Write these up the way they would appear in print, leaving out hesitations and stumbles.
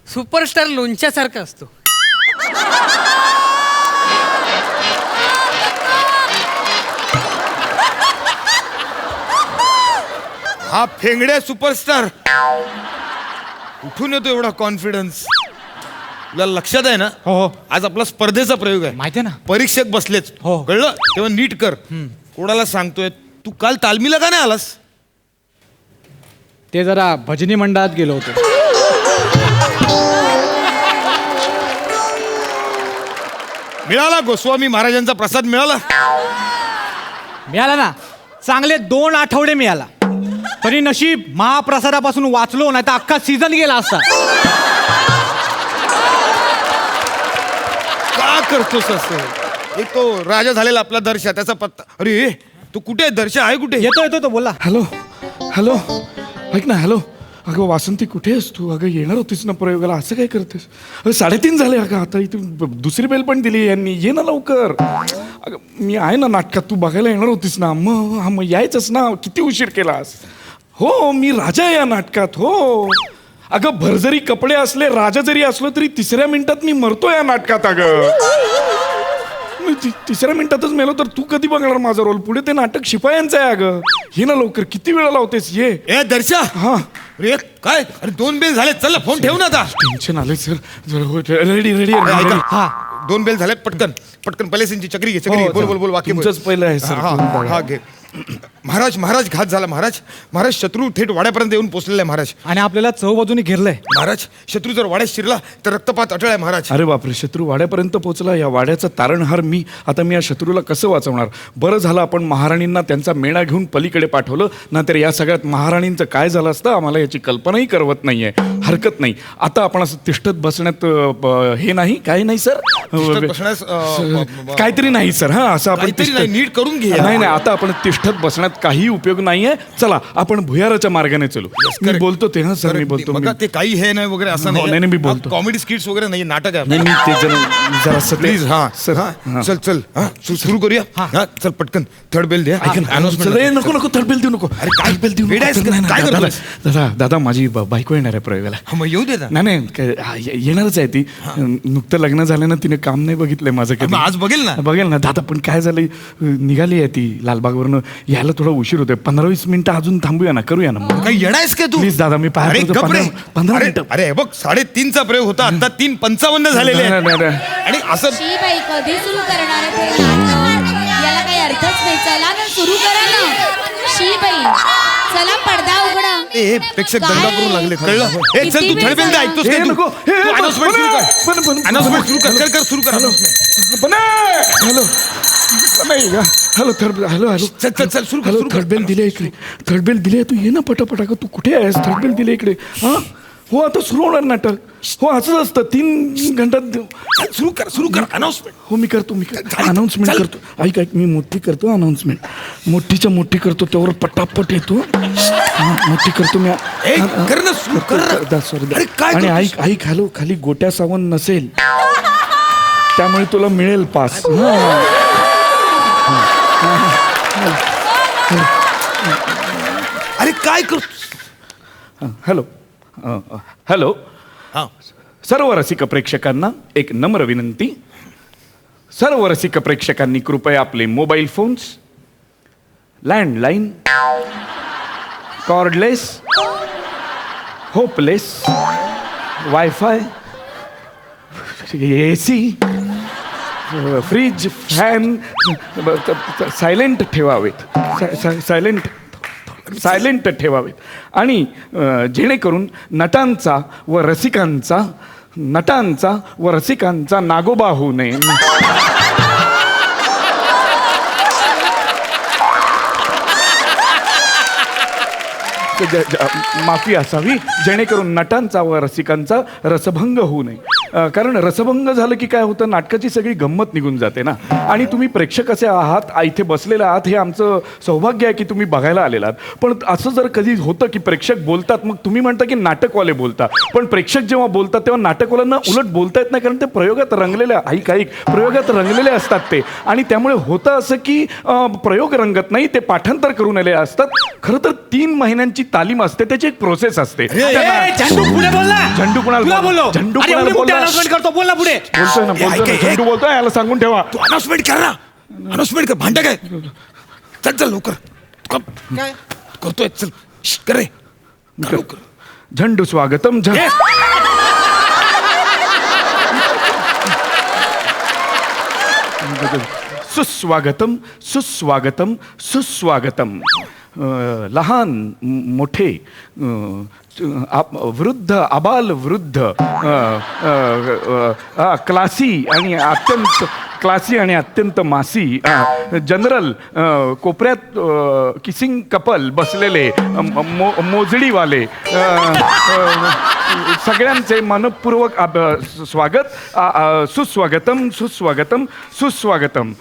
Superstar लोणच्यासारखा असतो. हा फेंगड्या superstar कुठून येतो एवढा कॉन्फिडन्स? तुला लक्षात आहे ना? हो. आज आपला स्पर्धेचा प्रयोग आहे. माहिती आहे ना. परीक्षक बसलेच. हो. कळलं? तेव्हा नीट कर. कोणाला सांगतोय तू? काल तालमीला का नाही आलास? ते जरा भजनी मंडळात गेलो होतो. मिळाला गोस्वामी महाराजांचा प्रसाद मिळाला? मिळाला ना. चांगले 2 आठवडे मिळाला. तरी नशीब महाप्रसादापासून वाचलो, नाही तर अख्खा सीझन गेला असता. का करतोस असं? एक तो राजा झालेला आपला दर्शा, त्याचा पत्ता. अरे तू कुठे आहे? दर्शा आहे कुठे? येतो तो बोला. हॅलो हॅलो, ऐक ना. हॅलो, अगं वासंती कुठे आहेस तू? अगं येणार होतीस ना प्रयोगाला, असं काय करतेस? अगं 3:30 झाले. अगं आता इथे दुसरी बेल पण दिली यांनी. ये ना लवकर. अगं मी आहे ना नाटकात, तू बघायला येणार होतीस ना. मग यायचंच ना. किती उशीर केलास? हो, मी राजा आहे या नाटकात. हो अगं, भरजरी कपडे असले, राजा जरी असलो तरी 3ऱ्या मिनिटात मी मरतो या नाटकात. अगं मी 3ऱ्या मिनिटातच मेलो तर तू कधी बघणार माझा रोल? पुढे ते नाटक शिपायांचं आहे. अगं ये ना लवकर. किती वेळा लावतेस? ये. ए दर्शा. हा, अरे काय? अरे 2 बेल झाले. चल फोन ठेव ना आता. टेन्शन आले सर. Ready ready. ऐका. हा. 2 बेल झाले. पटकन पटकन पलेसींची चक्री घे. चक्री घे. बोल वाक्य बोल. तुमचंच पहिलं आहे सर. हा घे. महाराज घात झाला. महाराज शत्रू थेट वाड्यापर्यंत येऊन पोहोचलेला आहे. महाराज आणि आपल्याला चौबाजूनी घेरलंय. महाराज शत्रू जर वाड्यात शिरला तर रक्तपात अटळ आहे. महाराज अरे बापरे, शत्रू वाड्यापर्यंत पोहोचला. या वाड्याचा तारणहार मी. आता मी या शत्रूला कसं वाचवणार? बरं झालं आपण महाराणींना त्यांचा मेणा घेऊन पलीकडे पाठवलं, नाहीतर या सगळ्यात महाराणींचं काय झालं असतं आम्हाला याची कल्पनाही करवत नाहीये. हरकत नाही. आता आपण असं तिष्ठत बसण्यात हे नाही. काय नाही सर, बसण्यास काहीतरी नाही सर. हा, असं आपण काहीतरी नाही, नीट करून घे. नाही, आता आपण तिष्ठत बसण्यात काही उपयोग नाहीये. चला आपण भुयाराच्या मार्गाने चलू. मी बोलतो ते. हा सर, मी बोलतो. बघा ते काही हे नाही वगैरे असं नाही, मी बोलतो. कॉमेडी स्किट्स वगैरे नाही, नाटक आहे. नाही, मी ते जरा प्लीज. हा सर. चल सुरू करूया. हा चल पटकन थर्ड बेल द्या. नको थर्ड बेल देऊ नको. अरे काय बेल देऊ वेडा आहेस का? काय करतोस? दादा माझी बायको येणार आहे प्रयोगाला. हा, मग येऊ दे ना. नाही येणारच आहे ती. नुकतं लग्न झालं ना, तिने काम नाही बघितलंय माझं कधी. मग आज बघेल ना. दादा, पण काय झालंय, निघाली आहे ती लालबागवरनं. यायला थोडा उशीर होतोय. 15-20 मिनिटं अजून थांबूया ना, करूया ना. काही येडायस का तू? प्लीज दादा, मी अरे पाहतो. गप रे. 15 मिनिटं. अरे बघ 3:30चा प्रयोग होता, आता 3:55 झालेले आहेत. नाही. आणि असं शी बाई कधी सुरू करणार आहे ते नाटक? याला काही अर्थच नाही. चला ना, सुरू करा ना. शी बाई, चला पडदा उघडा. ए प्रेक्षक दंगा करून लागले. कळलं? ए चल तू थर्ड बेल द्या. ऐकतोस हे का नको. तू? अनाउन्समेंट सुरू कर. अनाउन्समेंट सुरू कर. हॅलो हॅलो हॅलो चल सुरू कर. हॅलो, थर्ड बेल दिले इकडे. थर्ड बेल दिले. तू ये ना पटापटा. तू कुठे आहेस? थर्ड बेल दिले इकडे. हा हो, आता सुरू होणार नाटक. हो, असंच असतं. 3 घंटात सुरू कर अनाउन्समेंट. हो, मी करतो अनाउन्समेंट करतो. ऐक मी मोठी करतो अनाउन्समेंट. मोठीच्या मोठी करतो, त्यावर पटापट येतो. मोठी करतो मी. कर ना, सुरू कर. सॉरी. अरे, काय आणि करतोस? ऐक हॅलो, खाली गोट्या सावंत नसेल, त्यामुळे तुला मिळेल पास. अरे काय करतो? हॅलो. हा सर्व रसिक प्रेक्षकांना एक नम्र विनंती. सर्व रसिक प्रेक्षकांनी कृपया आपले mobile phones, landline, cordless, hopeless, WiFi, AC, fridge, fan silent ठेवावेत. सायलेंट ठेवावेत. आणि जेणेकरून नटांचा व रसिकांचा नागोबा होऊ नये. माफी असावी, जेणेकरून नटांचा व रसिकांचा रसभंग होऊ नये. कारण रसभंग झालं की काय होतं, नाटकाची सगळी गंमत निघून जाते ना. आणि तुम्ही प्रेक्षक असे आहात, इथे बसलेले आहात, हे आमचं सौभाग्य आहे की तुम्ही बघायला आलेला आहात. पण असं जर कधी होतं की प्रेक्षक बोलतात, मग तुम्ही म्हणता की नाटकवाले बोलता, पण प्रेक्षक जेव्हा बोलतात तेव्हा नाटकवाल्यांना उलट बोलता येत नाही, कारण ते प्रयोगात रंगलेले प्रयोगात रंगलेले असतात ते. आणि त्यामुळे होतं असं की प्रयोग रंगत नाही, ते पाठांतर करून आले असतात. खरं तर 3 महिन्यांची तालीम असते, त्याची एक प्रोसेस असते. झंडू पुढे बोल ना. झंडू कुणाला तुला बोललो. झंडू अरे, कुणाला एवढी मोठी बोलला? announcement करतो, बोल ना पुढे. बोलतोय ना, झंडू बोलतोय, याला सांगून ठेवा. तू अनाउन्समेंट कर ना, अनाउन्समेंट कर. भांडा काय, चल चल लवकर. काय? करतोय, चल कर रे लवकर. झंडू स्वागतम. सुस्वागतम सुस्वागतम सुस्वागतम. लहान मोठे, वृद्ध आबाल वृद्ध, क्लासी आणि अत्यंत मासी, जनरल, कोपऱ्यात किसिंग कपल बसलेले, मोजडीवाले, सगळ्यांचे मनपूर्वक स्वागत. सुस्वागतम सुस्वागतम सुस्वागतम.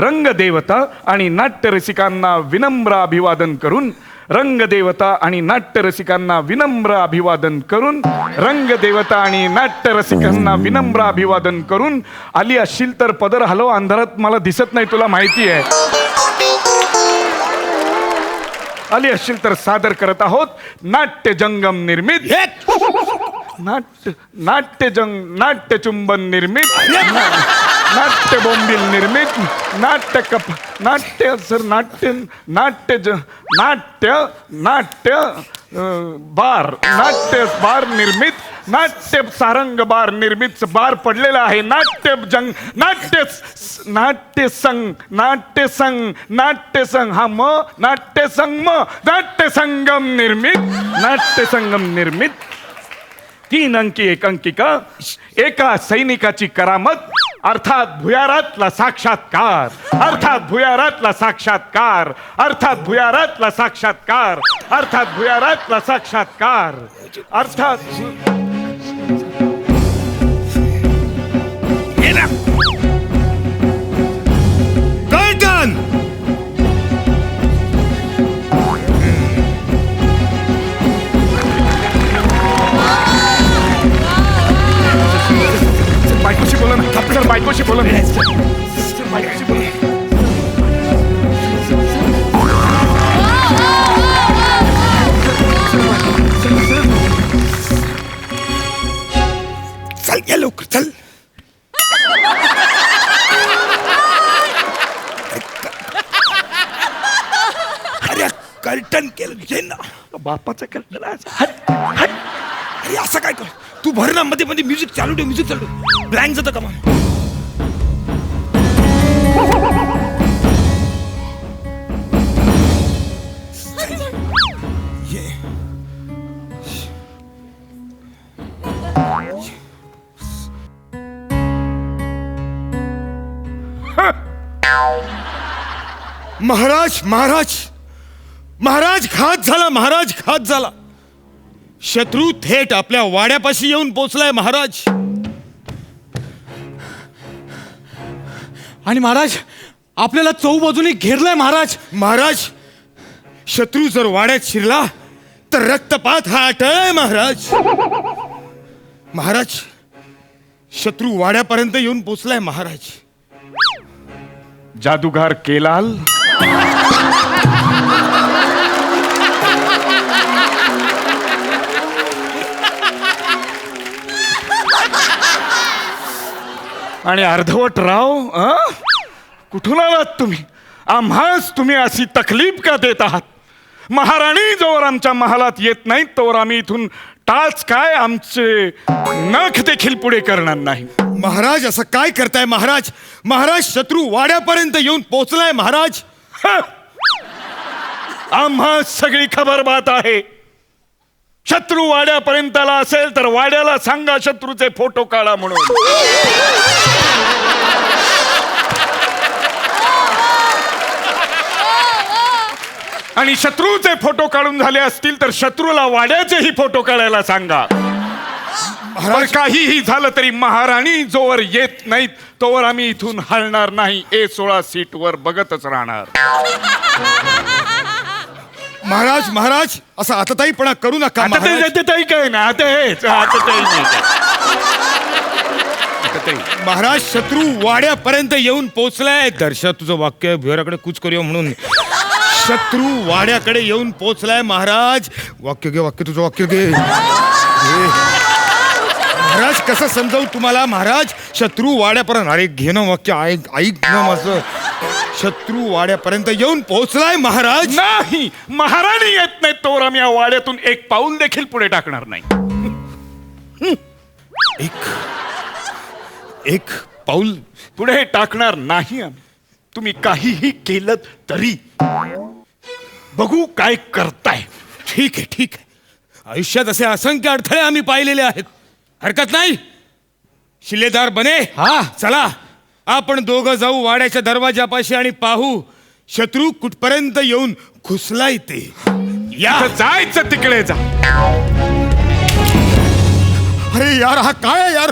रंगदेवता आणि नाट्यरसिकांना विनम्र अभिवादन करून, रंगदेवता आणि नाट्यरसिकांना विनम्र अभिवादन करून, रंगदेवता आणि नाट्यरसिकांना विनम्र अभिवादन करून. आली असशील तर पदर हलव, अंधारात मला दिसत नाही, तुला माहिती आहे. आली असशील तर सादर करत आहोत नाट्यजंगम निर्मित, नाट्यचुंबन निर्मित, नाट्य बोंबील निर्मित, नाट्य बार निर्मित, नाट्य सारंग बार निर्मित बार पडलेला आहे. नाट्यसंग हा म, नाट्यसंगम निर्मित. 3 अंकी एकांकिका, एका सैनिकाची करामत, अर्थात भुयारातला साक्षात्कार, अर्थात भुयारातला साक्षात्कार, अर्थात भुयारातला साक्षात्कार, अर्थात भुयारातला साक्षात्कार, अर्थात. बायकोशी बोला ना, सर बायकोशी बोला ना, बायकोशी बोला. चल या लवकर चल. अरे कर्टन केलं ना, बापाचं कर्तन. अरे असं काय कर, तू भर ना, मध्ये मध्ये म्युझिक चालू ठेव, म्युझिक चालू ठेव, ब्लँक जातं का मला. महाराज महाराज महाराज घात झाला, महाराज घात झाला. शत्रू थेट आपल्या वाड्यापाशी येऊन पोचलाय महाराज. आणि महाराज आपल्याला चौबाजूनी घेरलंय महाराज. महाराज शत्रू जर वाड्यात शिरला तर रक्तपात हा अटळ आहे महाराज. महाराज शत्रू वाड्यापर्यंत येऊन पोचलाय महाराज. जादूगार केलाल, आणि अर्धवट राव, कुठून आलात तुम्ही? आम्हास तुम्ही अशी तकलीफ का देत आहात? महाराणी जोवर आमच्या महालात येत नाहीत तोवर आम्ही इथून टाच काय आमचे नख देखील पुढे करणार नाही. महाराज असं काय करताय महाराज? महाराज शत्रू वाड्यापर्यंत येऊन पोचलाय महाराज. आम्हा सगळी खबर बात आहे. शत्रू वाड्यापर्यंत आला असेल तर वाड्याला सांगा शत्रूचे फोटो काढा म्हणून. आणि शत्रूचे फोटो काढून झाले असतील तर शत्रूला वाड्याचेही फोटो काढायला सांगा. पण काहीही झालं तरी महाराणी जोवर येत नाहीत तोवर आम्ही इथून हलणार नाही. A16 सीटवर बघतच राहणार. महाराज महाराज असं आताताईपणा करू नका आता ते महाराज. जाते ताई काय ना आता हेच आता ताई नाही. आता ताई. महाराज शत्रू वाड्यापर्यंत येऊन पोहोचलाय. दर्शा तुझं वाक्य भुयाराकडे कूच करूया म्हणून. शत्रू वाड्याकडे येऊन पोहोचलाय महाराज. वाक्य घे वाक्य तुझं वाक्य घे. महाराज कसं समजावू तुम्हाला महाराज. शत्रू वाड्यापर्यंत अरे घे ना वाक्य ऐक ऐक ना माझं. शत्रू वाड्यापर्यंत येऊन पोहोचलाय महाराज. नाही महाराणी येत नाही तोवर आम्ही या वाड्यातून एक पाऊल देखील पुढे टाकणार नाही. एक पाऊल पुढे टाकणार नाही आम्ही. तुम्ही काहीही केलं तरी बघू काय करताय. ठीक आहे ठीक आहे. आयुष्यात असे असंख्य अडथळे आम्ही पाहिलेले आहेत. हरकत नाही. शिलेदार बने हा. चला आपण दोघं जाऊ वाड्याच्या दरवाजापाशी आणि पाहू शत्रू कुठपर्यंत येऊन घुसलाय ते. या आता जायचं तिकडे जा. अरे यार हा काय आहे यार.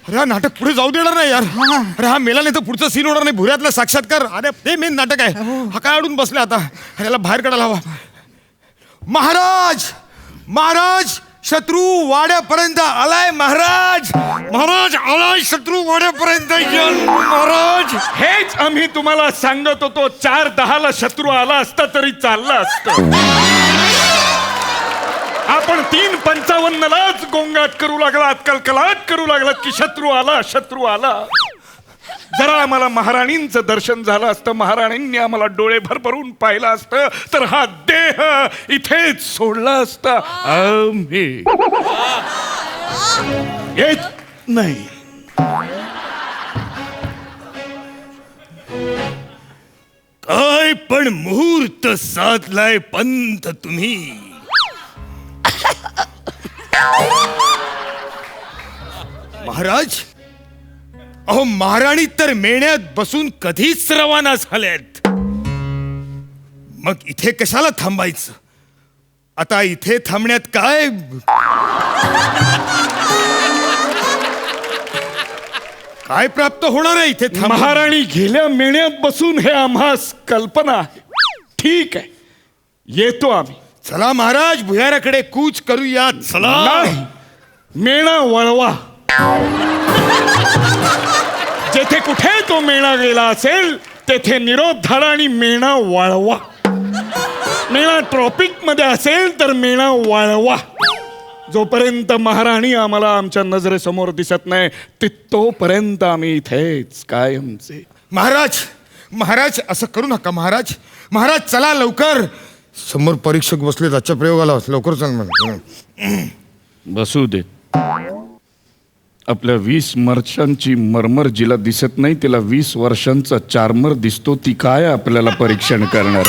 अरे हा नाटक पुढे जाऊ देणार नाही यार. अरे हा मेला नाही तर पुढचा सीन होणार नाही. भुऱ्यातला साक्षात्कार अरे ते मेन नाटक आहे. हा काय अडून बसला आता. अरे याला बाहेर काढायला हवा. महाराज महाराज शत्रू वाड्यापर्यंत आलाय महाराज. महाराज आलाय शत्रू वाड्यापर्यंत येऊन महाराज. हेच आम्ही तुम्हाला सांगत होतो. 4:10 शत्रू आला असता तरी चाललं असतं. आपण 3:55 गोंगाट करू लागलात कलकलाट करू लागलात की शत्रू आला शत्रू आला. जरा आम्हाला महाराणींचं दर्शन झालं असतं. महाराणींनी आम्हाला डोळे भरभरून पाहिलं असतं तर हा देह इथेच सोडला असता. आम्ही येत नाही. काय पण मुहूर्त साधलाय पंत तुम्ही. महाराज अहो महाराणी तर मेण्यात बसून कधीच रवाना झाल्यात. मग इथे कशाला थांबायचं. आता इथे थांबण्यात काय काय प्राप्त होणार आहे इथे थांबून? महाराणी गेल्या मेण्यात बसून हे आम्हास कल्पना आहे. ठीक आहे येतो आम्ही. चला महाराज भुयाराकडे कूच करूया. चला नाही मेणा वळवा. जेथे कुठे तो मेणा गेला असेल तेथे निरोप धरा आणि मेणा वळवा. मेणा ट्रॉपिक मध्ये असेल तर मेणा वळवा. जोपर्यंत महाराणी आम्हाला आमच्या नजरेसमोर दिसत नाही तोपर्यंत आम्ही इथेच कायमचे. महाराज महाराज असं करू नका महाराज. महाराज चला लवकर. समोर परीक्षक बसले आजच्या प्रयोगाला. लवकर चल म्हणा. बसू दे. आपल्या 20 वर्षांची मरमर जिला दिसत नाही तिला 20 वर्षांचा चार्मर दिसतो. ती काय आपल्याला परीक्षण करणार.